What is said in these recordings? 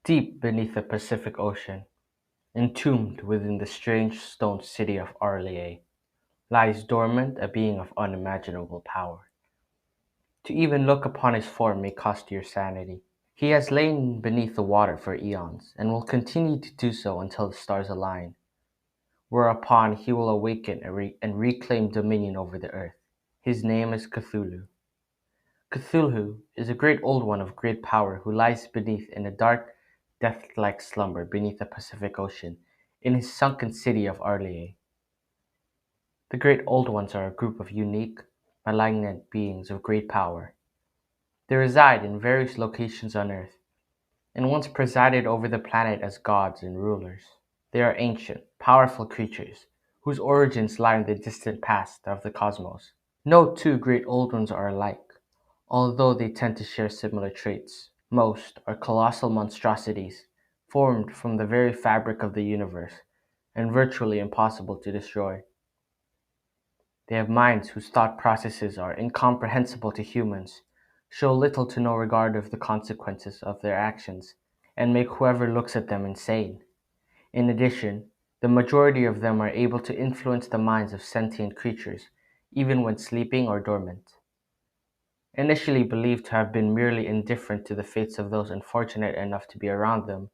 Deep beneath the Pacific Ocean, entombed within the strange stone city of Arlier, lies dormant a being of unimaginable power. To even look upon his form may cost your sanity. He has lain beneath the water for eons, and will continue to do so until the stars align, whereupon he will awaken and reclaim dominion over the earth. His name is Cthulhu. Cthulhu is a great old one of great power who lies beneath in a dark, death-like slumber beneath the Pacific Ocean in his sunken city of Arlier. The Great Old Ones are a group of unique, malignant beings of great power. They reside in various locations on Earth, and once presided over the planet as gods and rulers. They are ancient, powerful creatures, whose origins lie in the distant past of the cosmos. No two Great Old Ones are alike, although they tend to share similar traits. Most are colossal monstrosities, formed from the very fabric of the universe, and virtually impossible to destroy. They have minds whose thought processes are incomprehensible to humans, show little to no regard of the consequences of their actions, and make whoever looks at them insane. In addition, the majority of them are able to influence the minds of sentient creatures, even when sleeping or dormant. Initially believed to have been merely indifferent to the fates of those unfortunate enough to be around them,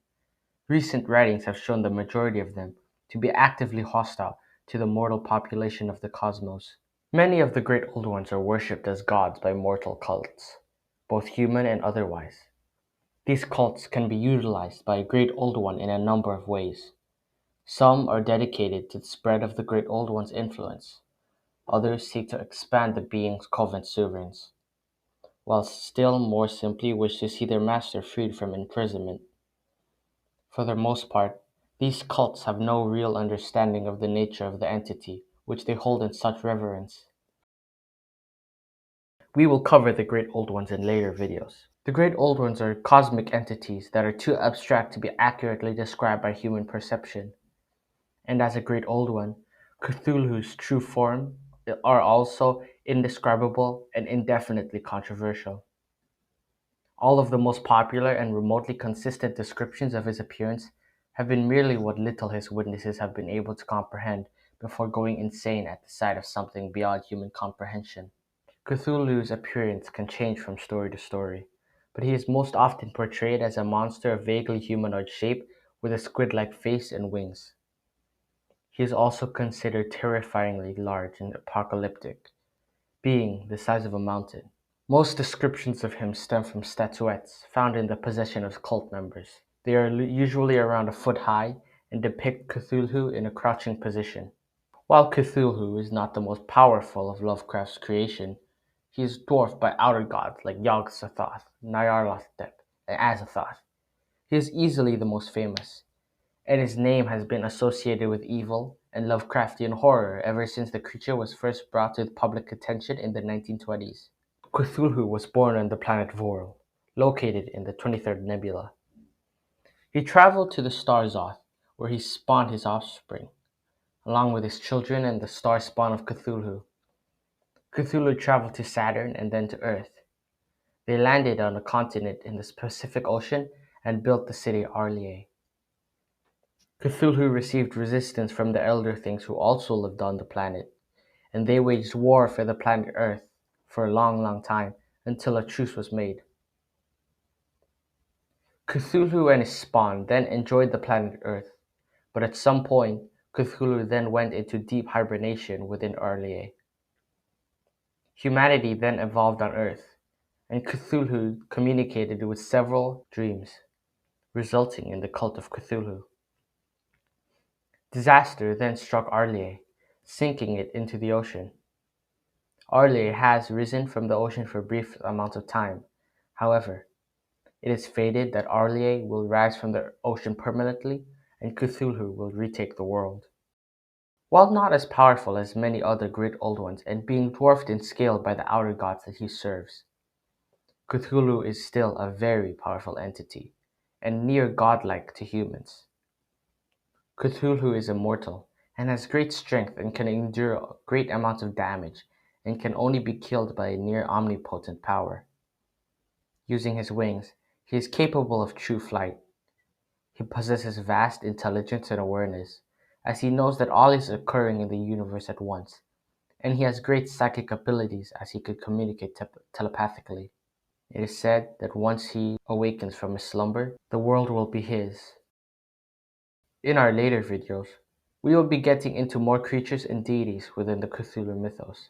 recent writings have shown the majority of them to be actively hostile to the mortal population of the cosmos. Many of the Great Old Ones are worshipped as gods by mortal cults, both human and otherwise. These cults can be utilized by a Great Old One in a number of ways. Some are dedicated to the spread of the Great Old One's influence. Others seek to expand the being's covenant sovereigns, while still more simply wish to see their master freed from imprisonment. For the most part, these cults have no real understanding of the nature of the entity which they hold in such reverence. We will cover the Great Old Ones in later videos. The Great Old Ones are cosmic entities that are too abstract to be accurately described by human perception. And as a Great Old One, Cthulhu's true form are also indescribable and indefinitely controversial. All of the most popular and remotely consistent descriptions of his appearance have been merely what little his witnesses have been able to comprehend before going insane at the sight of something beyond human comprehension. Cthulhu's appearance can change from story to story, but he is most often portrayed as a monster of vaguely humanoid shape with a squid-like face and wings. He is also considered terrifyingly large and apocalyptic, being the size of a mountain. Most descriptions of him stem from statuettes found in the possession of cult members. They are usually around a foot high and depict Cthulhu in a crouching position. While Cthulhu is not the most powerful of Lovecraft's creation, he is dwarfed by outer gods like Yog-Sothoth, Nyarlathotep, and Azathoth. He is easily the most famous, and his name has been associated with evil and Lovecraftian horror ever since the creature was first brought to public attention in the 1920s. Cthulhu was born on the planet Vorl, located in the 23rd Nebula. He traveled to the star Zoth, where he spawned his offspring, along with his children and the star spawn of Cthulhu. Cthulhu traveled to Saturn and then to Earth. They landed on a continent in the Pacific Ocean and built the city Arlier. Cthulhu received resistance from the Elder Things who also lived on the planet, and they waged war for the planet Earth for a long time until a truce was made. Cthulhu and his spawn then enjoyed the planet Earth, but at some point, Cthulhu then went into deep hibernation within Arlier. Humanity then evolved on Earth, and Cthulhu communicated with several dreams, resulting in the cult of Cthulhu. Disaster then struck Arlier, sinking it into the ocean. Arlier has risen from the ocean for brief amounts of time. However, it is fated that Arlier will rise from the ocean permanently, and Cthulhu will retake the world. While not as powerful as many other Great Old Ones and being dwarfed in scale by the outer gods that he serves, Cthulhu is still a very powerful entity, and near godlike to humans. Cthulhu is immortal, and has great strength and can endure great amounts of damage, and can only be killed by a near omnipotent power. Using his wings, he is capable of true flight, He possesses vast intelligence and awareness, as he knows that all is occurring in the universe at once, and he has great psychic abilities as he could communicate telepathically. It is said that once he awakens from his slumber, the world will be his. In our later videos, we will be getting into more creatures and deities within the Cthulhu mythos.